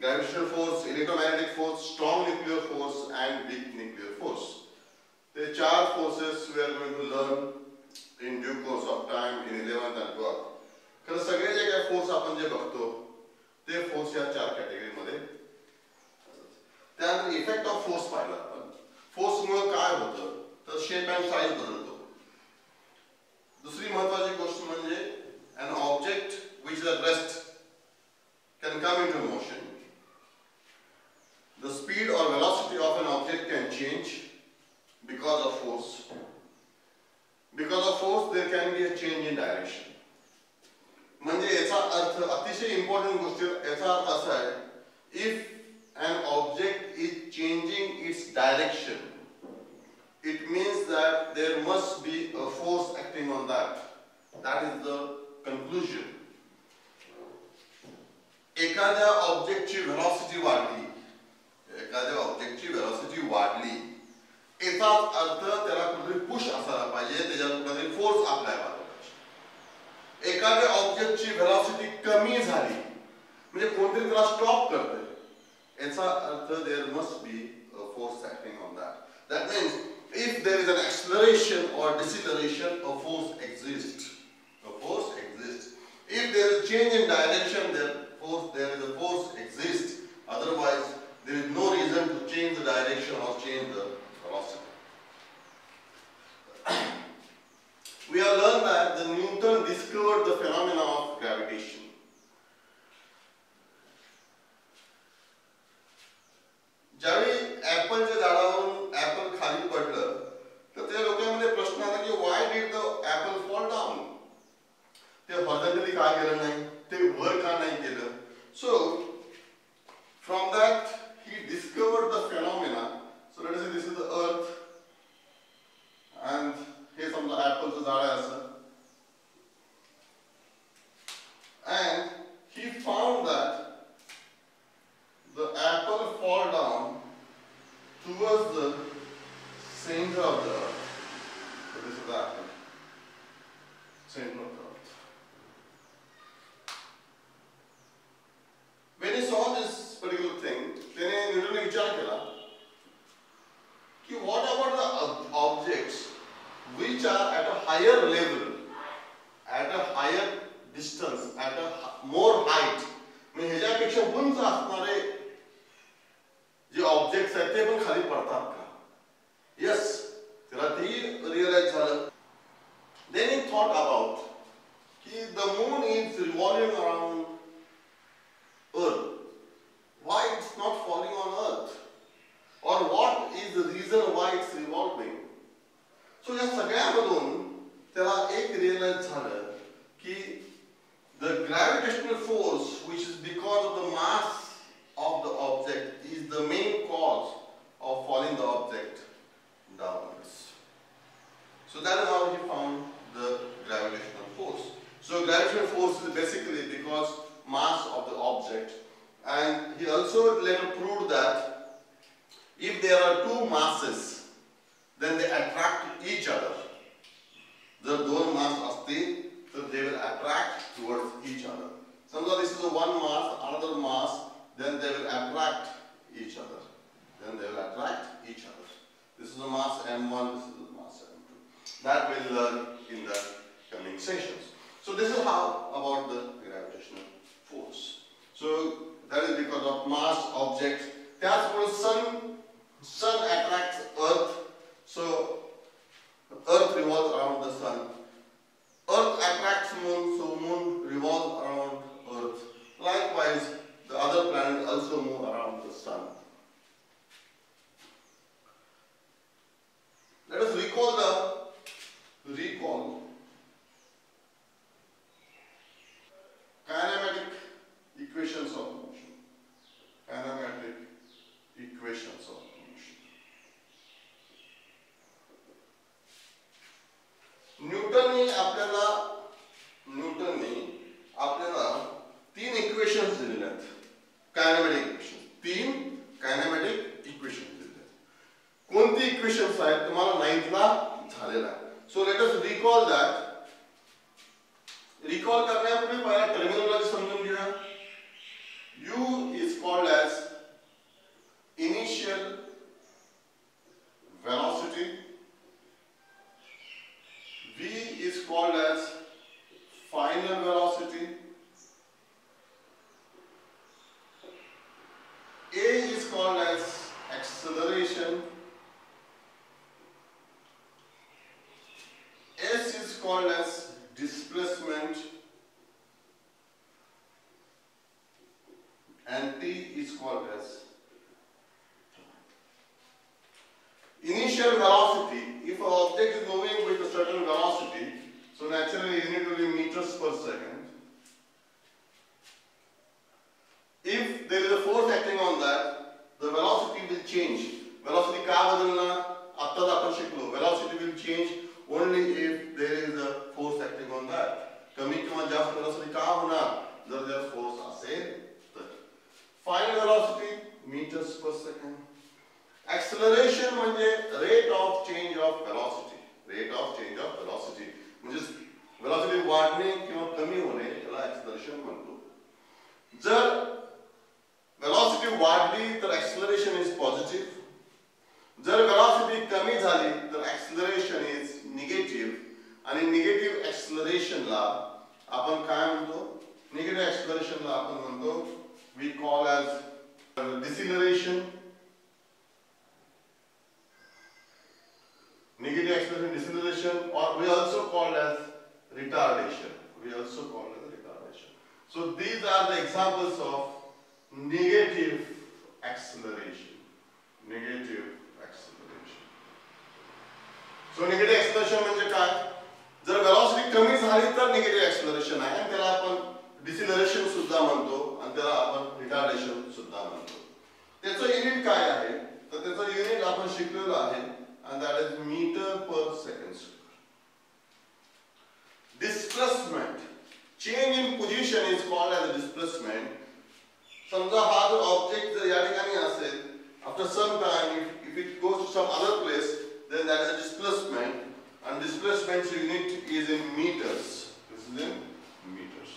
gravitational force, electromagnetic force, strong nuclear force and weak nuclear force. The चार forces we are going to learn in due course of time in 11th and 12th. खरं सगळे जे काही force आपण जे बघतो ते force या चार category मध्ये. त्यानंतर इफेक्ट ऑफ फोर्स पाहिला आपण. फोर्स मुळे काय होतं तर शेप अँड साइज बदलतो. दुसरी महत्त्वाची गोष्ट म्हणजे an object which is at rest can come into motion. The speed or velocity of an object can change because of force. Because of force there can be a change in direction. म्हणजे याचा अर्थ अतिशय important गोष्ट याचा अर्थ असा आहे if an object is changing its direction it means that there must be a force acting on that. That is the conclusion. एखाद्या ऑब्जेक्टची velocity वाढली याचाच अर्थ त्याला कुठेतरी पुश असायला पाहिजे, त्याच्यावर कुठेतरी फोर्स अप्लाय व्हायला पाहिजे. एखाद्या ऑब्जेक्टची व्हेलॉसिटी कमी झाली म्हणजे कोणतरी त्याला स्टॉप करते याचा अर्थ there must be a force acting on that. That means if there is an acceleration or deceleration a force exists. If there is change in direction there is a force exists. Otherwise there is no reason to change the direction or change the velocity. We have learned that the Newton discovered the phenomena of gravitation. ज्यावेळी ऍपलच्या झाडावरून apple खाली पडलं तर त्या लोकांमध्ये प्रश्न आला की why did the apple fall down. ते हॉरिझॉन्टली का गेलं नाही, ते वर का नाही गेलं. So from that he discovered the phenomena. So let us say this is the earth and हे समजा ऍपलचं झाड आहे असं. And he found that the apple fall down towards the center of the earth. So this is the apple, center of the earth. When he saw this particular thing, then Newton विचार केला कि what about the objects which are at a higher level, at a higher distance, at a more height. म्हणजे ह्याच्यापेक्षा उंच असणारे जे objects आहेत ते पण खाली पडतात का. यस, त्याला तेही रिअलाइज झालं. देन ही थॉट अबाउट की the moon is revolving around earth. Why it's not falling on earth और what is the reason why it's revolving. So या सगळ्यामधून त्याला एक रिअलाइज झालं की the gravitational force which is because of the mass of the object is the main cause of falling the object downwards. So that is how he found the gravitational force. So gravitational force is basically because mass of the object, and he also later proved that if there are two masses then they attract each other. जर दोन मास असतील so they will attract towards each other. Suppose this is a one mass, another mass, then they will attract each other. This is a mass m1, this is a mass m2. That we'll learn in the coming sessions. So this is how about the gravitational force. So that is because of mass objects. त्याचमुळे sun attracts earth. So earth revolves around the sun. Earth attracts moon, so moon revolves around earth. Likewise, the other planets also move around the sun. Let us recall kinematic equations of motion. न्यूटनने आपल्याला तीन equations दिलेले आहेत. Kinematic equation, तीन kinematic equation दिलेले आहेत. कोणती equations आहेत तुम्हाला 9th ला झालेला आहे. सो let us recall that. Recall करण्यापूर्वी पहिला टर्मिनॉलॉजी समजून घ्या. U is called as called as acceleration, S is called as displacement, and T is called as initial velocity. If an object is moving with a certain velocity, so naturally unit will be meters per second. If there is a force acting on that, the velocity will change. Velocity का बदलना आत्ताच आपण शिकलो. Velocity will change only if there is a force acting on that. कमी किंवा जास्त velocity का होणार जर there force असेल तर. Final velocity meters per second. Acceleration म्हणजे rate of change of velocity. Rate of change of velocity म्हणजे velocity वाढणे किंवा कमी होणे याला acceleration म्हणतो. जर velocity वाढली तर acceleration is positive. जर velocity कमी झाली तर acceleration is negative. आणि negative acceleration ला आपण काय म्हणतो? Negative acceleration ला आपण म्हणतो we call as deceleration. Negative acceleration, deceleration, or we also call as retardation. We also call as retardation. So these are the examples of negative acceleration. Negative acceleration. So negative acceleration म्हणजे काय? जर velocity कमी झाली तर negative acceleration आहे आणि त्याला आपण deceleration सुद्धा म्हणतो आणि त्याला आपण retardation सुद्धा म्हणतो. त्याचं युनिट काय आहे? तर त्याचं युनिट आपण शिकलेलो आहे and that is meter per second square. Displacement, change in position is called as a displacement. समजा हा जो ऑब्जेक्ट जर या ठिकाणी असेल, after some time if it goes to some other place, then that is a displacement, and displacement unit is in meters. This is in meters.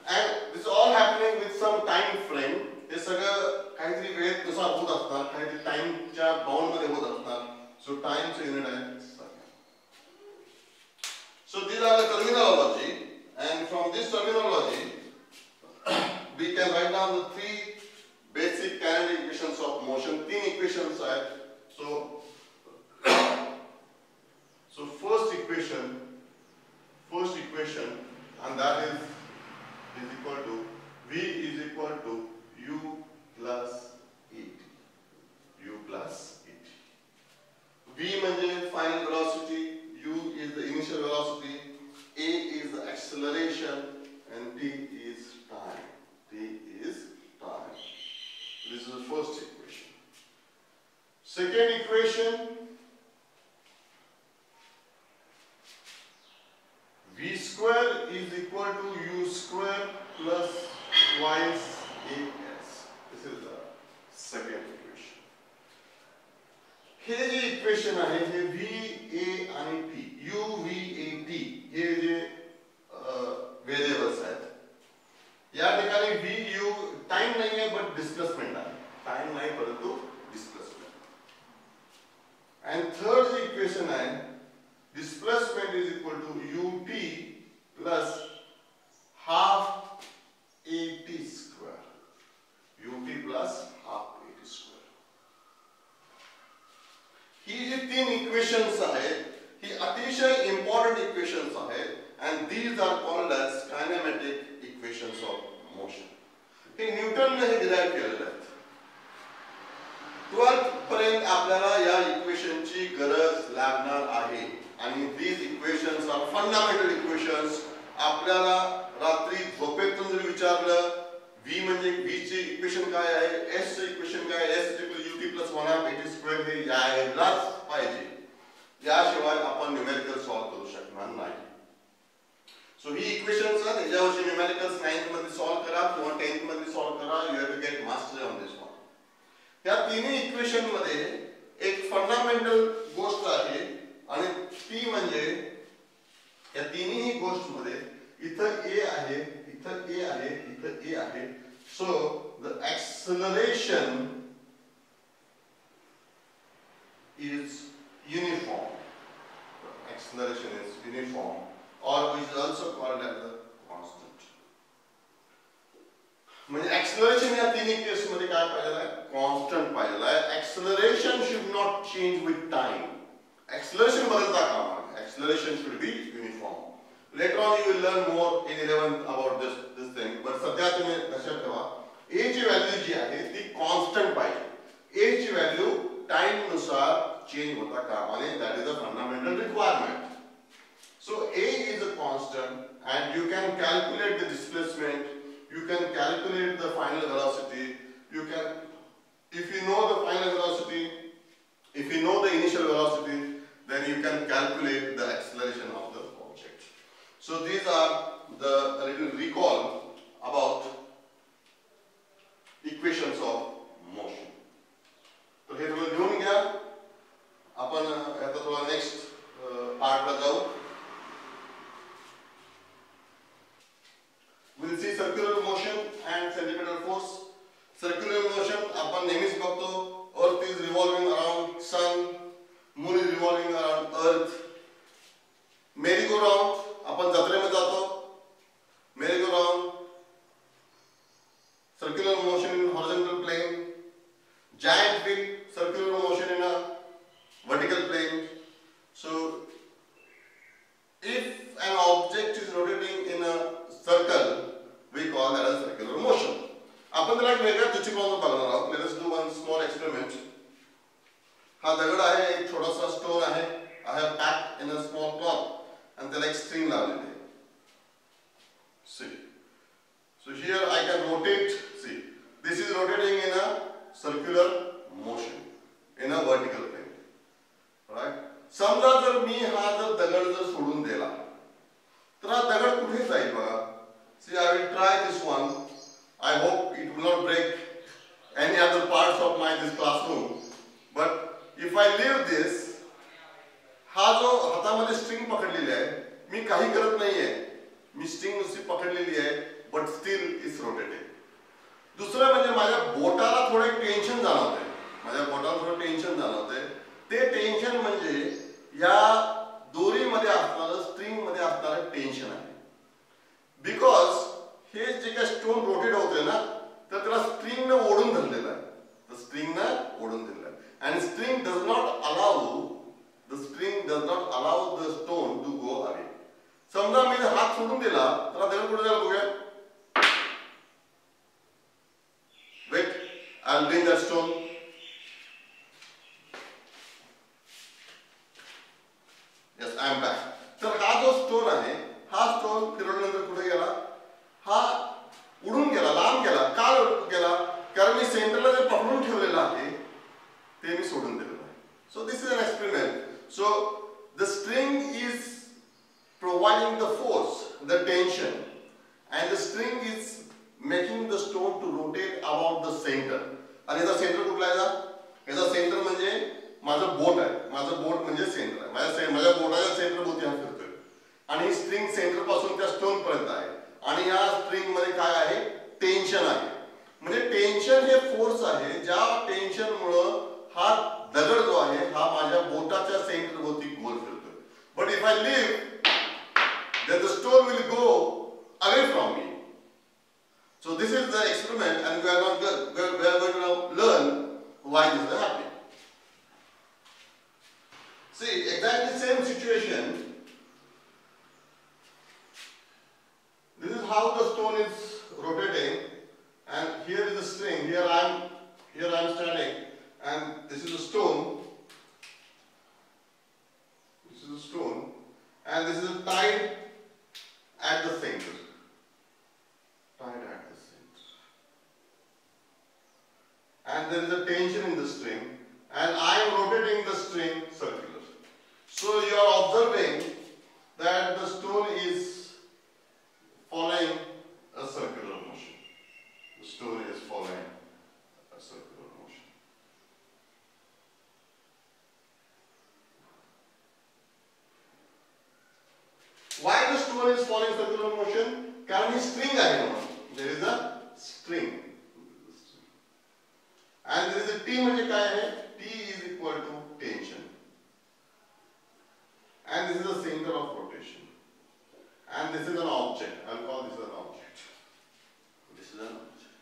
And this is all happening with some time frame. हे सगळं काहीतरी वेळेनुसार होत असतात, काहीतरी टाइमच्या bound मध्ये होत असतात. सो टाइमचे unit आहे second. So these are the terminology, and from this terminology we can write down the three basic kinetic equations of motion. तीन equations आहेत. So first equation, and that is equal to V is equal to U plus ET. U plus ET. V म्हणजे final velocity, U is the initial velocity, A is the acceleration, and T is time. T is time. This is the first equation. Second equation, V square is equal to U square plus twice AS. This is the second equation. हे जे equation आहे हे V A आणि T, U V A T हे जे variables आहेत. या ठिकाणी V U टाइम नाही आहे बट डिस्प्लेसमेंट आहे. टाइम नाही परंतु डिस्प्लेसमेंट. आणि थर्ड जे इक्वेशन आहे displacement is equal to UT plus half AT square. UT plus half AT square. ही जी तीन इक्वेशन्स आहेत ही अतिशय इम्पॉर्टंट इक्वेशन्स आहेत and these are called as kinematic equations of motion. हे न्यूटनने हे डिराइव केलेले आहेत. 12th पर्यंत आपल्याला या इक्वेशनची गरज लागणार आहे आणि these equations are fundamental equations. आपल्याला रात्री झोपेतून जर विचारलं V म्हणजे V चे इक्वेशन काय आहे, S चे इक्वेशन काय आहे, S equal UT plus 1/8 square हे यायलाच पाहिजे. याशिवाय आपण न्यूमेरिकल सॉल्व करू शकणार नाही. सो ही इक्वेशन्स आहेत याच्यावरची न्यूमेरिकल्स 9th मध्ये सॉल्व करा किंवा 10th मध्ये सॉल्व करा. You have to get mastery on this one. या तिन्ही इक्वेशन मध्ये एक फंडामेंटल गोष्ट आहे आणि ती म्हणजे या तिन्ही गोष्ट मध्ये इथं A आहे, इथं A आहे, इथं A आहे. So the acceleration is uniform. The acceleration is uniform, or which is also called as a constant. म्हणजे acceleration या तीन दोन्ही केस मध्ये काय पाहिजे आहे? कॉन्स्टंट पाहिजे आहे. Acceleration should not change with time. Acceleration बदलता कामा नये. Acceleration should be uniform. Later on you will learn more in 11th about this thing. But सध्या तुम्ही लक्षात ठेवा a ची व्हॅल्यू जी आहे ती कॉन्स्टंट पाहिजे. a ची व्हॅल्यू टाइम नुसार चेंज होता कामा नये. That is a fundamental requirement. So a is a constant and you can calculate the displacement. You can calculate the final velocity. You can, if you know the final velocity, if you know the initial velocity, then you can calculate the acceleration of the object. So these are the little recall about equations of motion. तो हे थोडं लिहून घ्या. आपण आता थोडा next पार्टला जाऊ. We'll see circular motion and centripetal force. Circular motion आपण नेहमीच बघतो. Earth is revolving around sun. Moon is revolving around Earth. Merry-go-round आपण जत्रेमध्ये जातो. Merry-go-round. Circular motion in horizontal plane. Giant wheel, circular motion in a vertical plane. So if an object is rotating in a circle, we call that as circular motion. आपण त्याला एक वेगळ्या दृष्टिकोनातून बघणार आहोत. Let us do one small experiment. हा दगड आहे, एक छोटासा स्टोन आहे. I have packed in a small cloth and त्याला एक स्ट्रिंग लावलेली आहे. See. So here I can rotate. See, this is rotating in a circular motion in a vertical plane. Right? समजा जर मी हा जर दगड जर सोडून दिला तर हा दगड कुठे जाईल बघा. See, I will try this one. I hope it will not break any other parts of this classroom. But if I leave this, हा जो हातामध्ये स्ट्रिंग पकडलेली आहे, मी काही करत नाहीये. मी स्ट्रिंग नुसती पकडलेली आहे, but still is rotating. दुसरं म्हणजे माझ्या बोटाला थोडं टेन्शन जाणवते. माझ्या बोटाला थोडं टेन्शन जाणवते. ते टेन्शन म्हणजे या दोरीमध्ये असणारं स्ट्रिंग मध्ये असणारं टेन्शन आहे. बिकॉज हे जे काय स्टोन रोटेट होते ना तर त्याला स्ट्रिंगने ओढून धरलेलं आहे. तर स्ट्रिंगने ओढून धरलेलं आहे. And string does not allow the stone to go away. समजा मी हात सोडून दिला तर दगड कुठे जाईल बघूया. Wait, I'll bring that stone. Yes, I am back. तर हा जो स्टोन आहे हा स्टोन फिरवल्यानंतर कुठे गेला. हा उडून गेला, लांब गेला. का गेला? कारण मी सेंटरला जे पकडून ठेवलेलं आहे ते मी सोडून दिलेलं आहे. So this is an experiment. So the string is providing the force, the tension, and the string is making the stone to rotate about the center. आणि याचा सेंटर कुठला आहे? याचा सेंटर म्हणजे माझं बोट आहे. माझं बोट म्हणजे सेंटर आहे. माझ्या बोटाच्या सेंटर भोवती हा फिरतोय आणि ही स्ट्रिंग सेंटर पासून त्या स्टोन पर्यंत आहे. आणि या स्ट्रिंग मध्ये काय आहे? टेन्शन आहे. म्हणजे टेन्शन हे फोर्स आहे. ज्या टेन्शन मुळे हा दगड जो आहे हा माझ्या बोटाच्या सेंटर भोवती गोल फिरतोय. But if I leave then the stone will go away from me. So this is the experiment and we are going to now learn why this is happening. See, exactly the same situation. This is how the stone is rotating and here is the string. Here I am standing and this is a stone. This is a stone and this is tied at the center. Tied at the center. And there is a tension in the string and I am rotating the string circular. So you are observing that the stone is following a circular motion. The stone is following a circular motion. Why the stone is following circular motion? कारण ही string आहे म्हणून. There is a string. And there is a T म्हणजे काय आहे? T is equal to tension. And this is the center of rotation. And this is an object. I will call this an object. This is an object.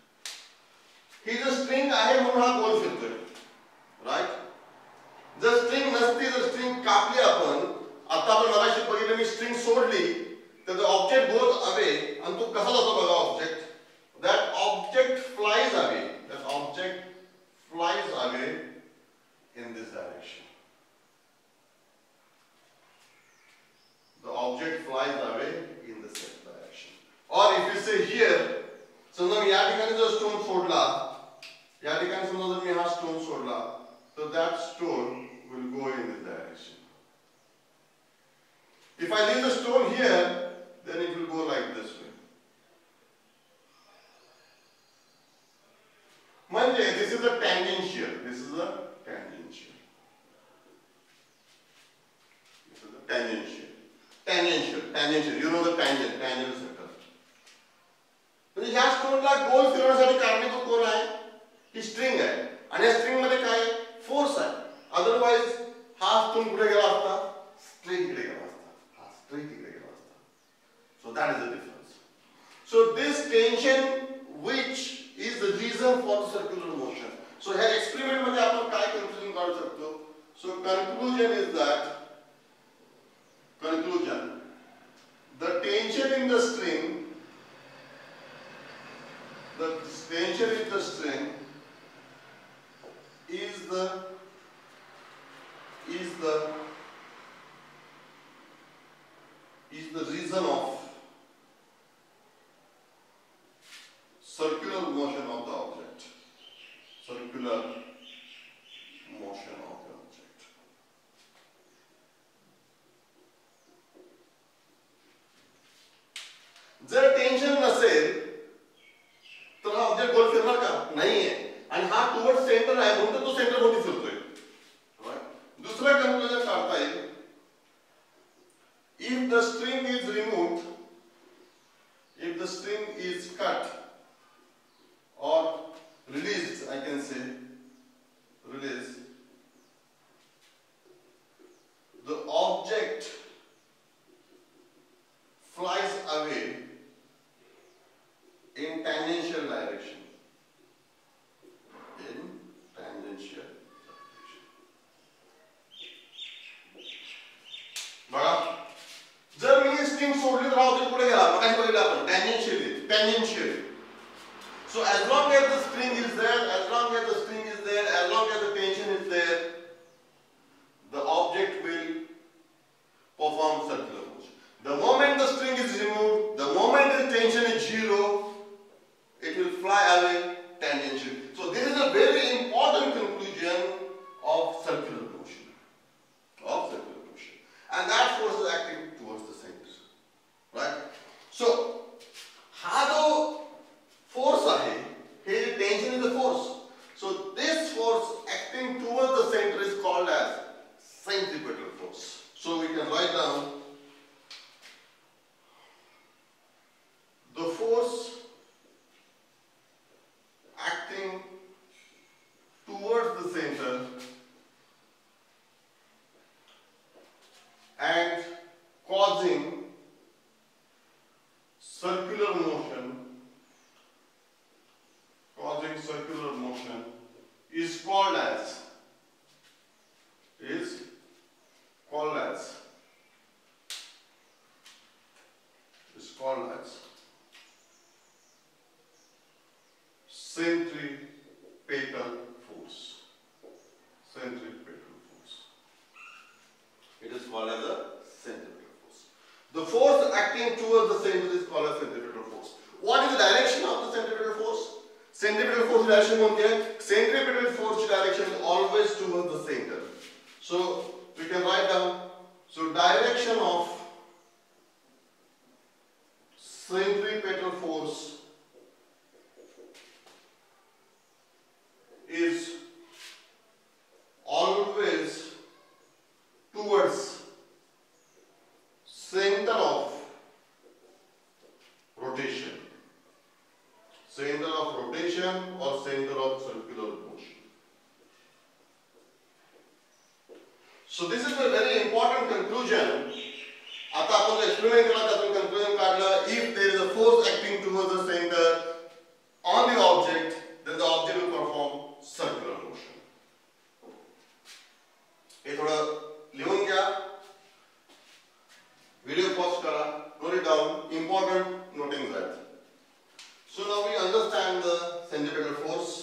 String आहे म्हणून हा गोल फिरतोय, right. जर string नसती, जर स्ट्रिंग कापली आपण, आता आपण मगाशी बघितलं मी स्ट्रिंग सोडली तर the object goes away आणि तो कसा जातो बघा object. That object flies away. That object flies away in this direction. The object flies away in the same direction. Or if you say here, समजा मी या ठिकाणी जर स्टोन सोडला, या ठिकाणी समजा जर मी हा स्टोन सोडला, तर that stone will go in this direction. If I leave the stone here, then it will go like this way. म्हणजे this is the tangential. This is the tangential. This is the tangential. Tangential. You know the tangent. Tangent circle. म्हणजे ह्या स्टोनला गोल फिरवण्यासाठी कारणीभूत कोण आहे? ही string आहे. आणि या string मध्ये काय आहे? फोर्स आहे. अदरवाइज हा स्टोन कुठे गेला असता? स्ट्रेट इकडे गेला असता. हा स्ट्रेट इकडे गेला असता. So that is the difference. So this tension which is the reason for the circular motion. So here experiment मध्ये आपण काय conclusion काढू शकतो? So conclusion is that the tension in the string is the reason of circular motion of the object. Circular motion of the object. जर tension नसेल तर हा object गोल फिरणार का? नाहीये. आणि हा टुवर्ड सेंटर आहे म्हणून तो सेंटर भोवती फिरतोय. दुसरं कंक्लुजन काढता येईल. If the string is removed, if the string is cut or released, I can say release, the object flies away in tangential direction. In tangential direction. बघा, जर मी स्ट्रिंग सोडली तर ऑब्जेक्ट कुठे गेला? मगाशी बघितलं आपण tangentially. So as long as the string is there, as long as the tension is there, the object will perform circular motion. The moment the string is removed, the moment the tension is zero, it will fly away tangentially. So this is a very important conclusion of circular motion. And that force is acting towards the center. Right? So हा जो force आहे, हे tension is the force. So this force acting towards the center is called as centripetal force. So we can write down the force acting towards the center and causing circular motion is called as centripetal force. It is called as a centripetal force. The force acting towards the center is called as centripetal force. What is the direction of the centripetal force? Centripetal force direction कोणती आहे? Centripetal force direction is always towards the center. So we can write down. So direction of centripetal force is always towards center of rotation. Center of rotation or center of circular motion. So this is a very important conclusion. आता आपण experiment केला त्यातून conclusion काढलं. If there is a force acting towards the center on the object, then the object will perform now we understand the centripetal force.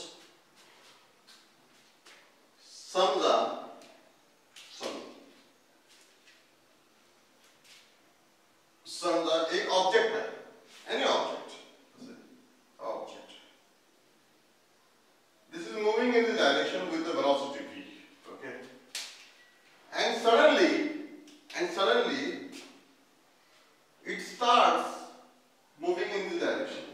समजा एक object है, any object. This is moving in the direction with the velocity v. Okay, and suddenly it starts moving in this direction.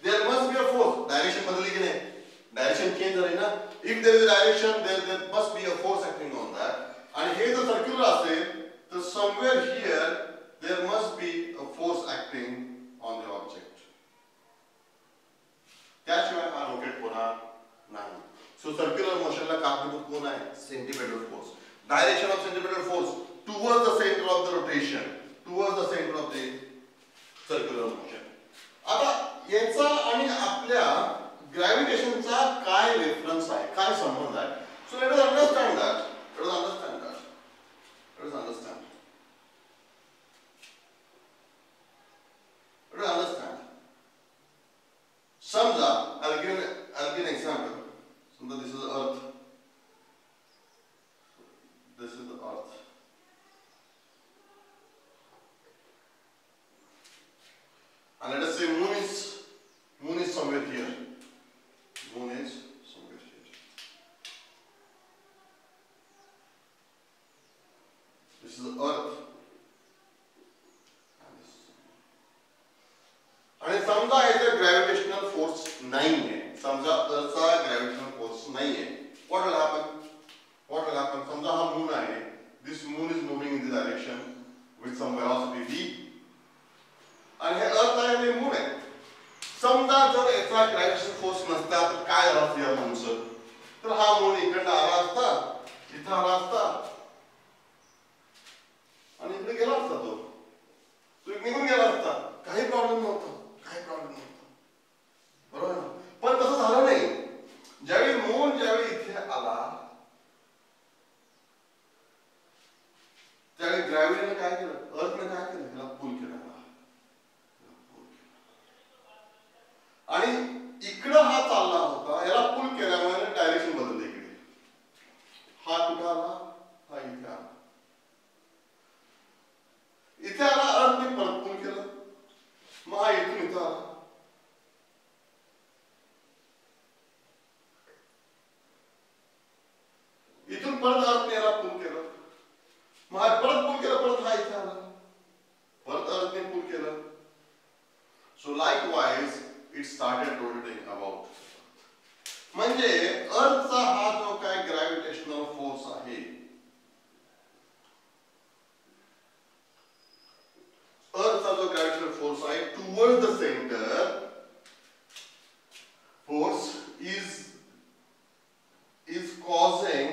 There must be a force. Direction बदली की नहीं? Direction change हो रही ना? If there is a direction, there must be a force acting on that. And here the circular असेल, so somewhere here there must be a force acting on the object. त्याशिवाय हा rotate होणार नाही. So circular motion ला कारणीभूत कोण आहे? Centripetal force. Direction of centripetal force towards the center of the rotation, towards the center of the circular motion. आता याचा आणि आपल्या ग्रॅव्हिटेशनचा काय रेफरन्स आहे, काय संबंध आहे? So let us understand that. समजा I'll give an example. समजा this is the earth. This is the earth. And let us say moon is somewhere here. Moon is somewhere here. This is the earth. आणि समजा याचा gravitational force नाही आहे. समजा अर्थचा gravitational force नाही आहे. What will happen? समजा हा मून आहे. This moon is moving in the direction with some velocity v. आणि हे अर्थ आहे आणि मून आहे. समजा जर याचा ग्रॅव्हिटेशनल फोर्स नसता तर काय झालं असतं या मूनचं? तर हा मून इकडे आला असता, इथं आला असता आणि इकडे गेला असता. तो निघून गेला असता. काही प्रॉब्लेम नव्हता. बरोबर ना? पण तसं झालं नाही. ज्यावेळी इथे आला त्यावेळी ग्रॅव्हिटीने काय केलं? अर्थने काय केलं? त्याला पुल केला. आणि इकडं हा चालला होता, याला पुल केल्यामुळे डायरेक्शन बदलली. इकडे हा कुठे आला? हा इथे आला. इथे आला, अर्थने परत पुल केलं. मग हा इथून इथं आला. इथून परत अर्थने याला पुल केलं. मग हा परत पुल केलं, परत हा इथे आला. परत अर्थने पुल केलं. So likewise it started rotating about. म्हणजे अर्थचा हा जो काय ग्रॅव्हिटेशनल फोर्स आहे, अर्थचा जो ग्रॅव्हिटेशनल फोर्स आहे towards the centre force is causing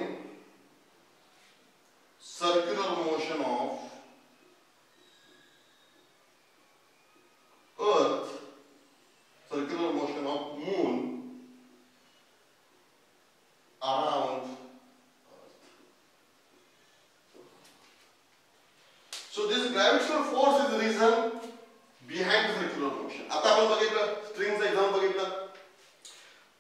circular motion of earth, circular motion of moon around earth. So this gravitational force is the reason behind the circular motion. आता आपण बघितलं स्ट्रिंगचं example बघितलं.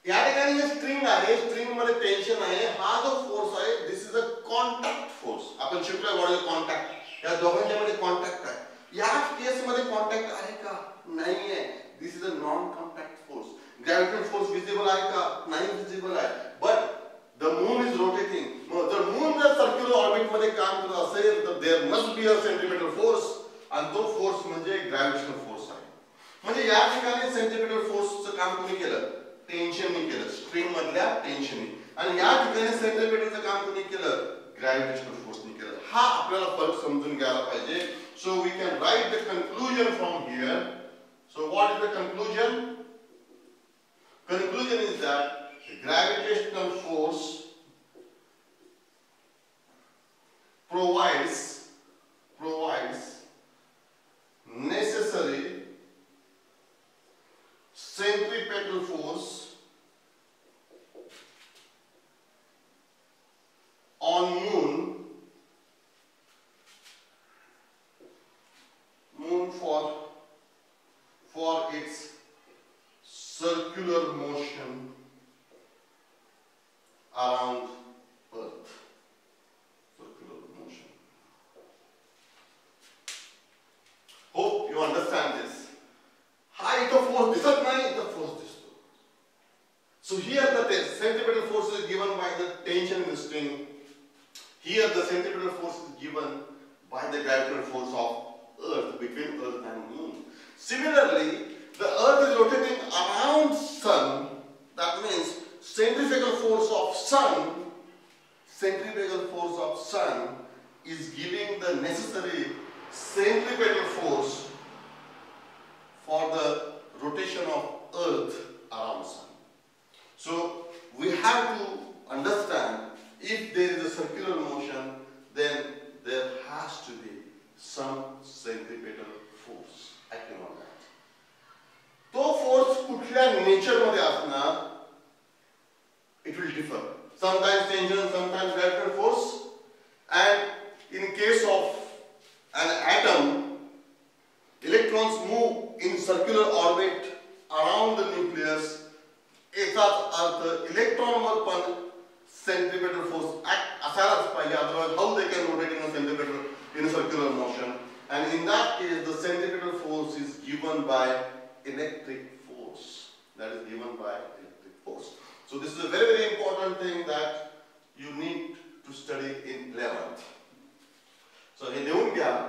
या ठिकाणी जे string आहे, string मध्ये tension आहे. हा जो फोर्स आहे this is a contact force. आपण शिकलोय व्हॉट इज कॉन्टॅक्ट. या दोघांच्या मध्ये कॉन्टॅक्ट आहे. या केस मध्ये कॉन्टॅक्ट आहे का? नाही आहे. This is a non contact force. Gravitational force visible आहे का? नाही विजिबल आहे. But the moon is rotating. मग जर मून जर सर्क्युलर ऑर्बिट मध्ये काम करत असेल तर there must be a centripetal force. आणि तो फोर्स म्हणजे ग्रॅव्हिटेशनल फोर्स आहे. म्हणजे या ठिकाणी सेंट्रिपेटल फोर्सचं काम कोणी केलं? टेन्शनने केलं. स्ट्रिंग मधल्या टेन्शनने. आणि या ठिकाणी सेंट्रिपेटलचं काम कोणी केलं? ग्रॅव्हिटेशनल फोर्सने केलं. हा आपल्याला फरक समजून घ्यायला पाहिजे. So we can write the conclusion from here. So what is the conclusion? Conclusion is that gravitational force provides necessary centripetal force on moon known for its circular motion around Earth. Circular motion. Hope you understand this. Height of force दिसत नाही, the force दिसतो. So here the centripetal force is given by the tension in the string. Here the centripetal force is given by the gravitational force of Earth, between Earth and Moon. Similarly, the Earth is rotating around Sun. That means centrifugal force of Sun is giving the necessary centripetal force for the rotation of Earth around Sun. So we have to understand, if there is a circular motion, then there has to be some centripetal force acting on that. तो force कुठल्या nature मध्ये असणार, it will differ. Sometimes tension, sometimes gravitational force. And in case of an atom, electrons move in circular orbit around the nucleus. एकाच अर्थ इलेक्ट्रॉनवर पण centripetal force act असायलाच पाहिजे, otherwise how they can rotate in a circular motion. And in that case, the centripetal force is given by electric force. That is given by electric force. So this is a very, very important thing that you need to study in 11th. So हे लिहून घ्या.